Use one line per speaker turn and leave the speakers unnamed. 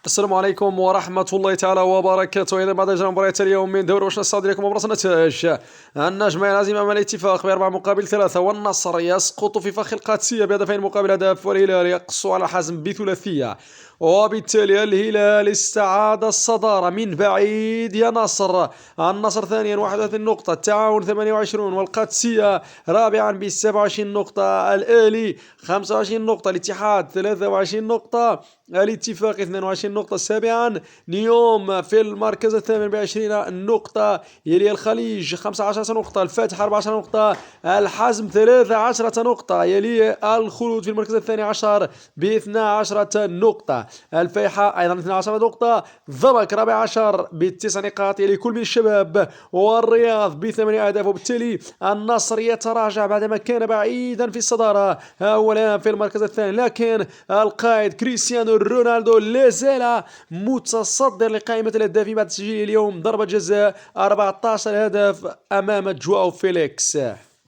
السلام عليكم ورحمة الله تعالى وبركاته. إذا بعد إجراء مباريات اليوم من دوري وش نستعرض لكم مباراة النتائج. النجم ينهزم أمام الاتفاق ب4-3، والنصر يسقط في فخ القادسية بهدفين مقابل هدف، والهلال يقص على حزم بثلاثية. وبالتالي الهلال استعاد الصدارة من بعيد يا نصر. النصر ثانيا 31 نقطة، التعاون 28، والقادسية رابعا ب 27 نقطة، الأهلي 25 نقطة، الاتحاد 23 نقطة، الاتفاق 22 نقطة سابعا، نيوم في المركز الثامن ب20 نقطة، يلي الخليج 15 نقطة، الفتح 14 نقطة، الحزم 13 نقطة، يلي الخلود في المركز الثاني عشر ب12 نقطة، الفيحاء أيضا 12 نقطة، ضبك رابع عشر ب9 نقاط، يلي كل من الشباب والرياض ب8 أهداف. وبالتالي النصر يتراجع بعدما كان بعيدا في الصدارة أولا في المركز الثاني، لكن القائد كريستيانو رونالدو لازال متصدر لقائمة الهدافين بعد تسجيل اليوم ضربة جزاء 14 هدف أمام جواو فيليكس.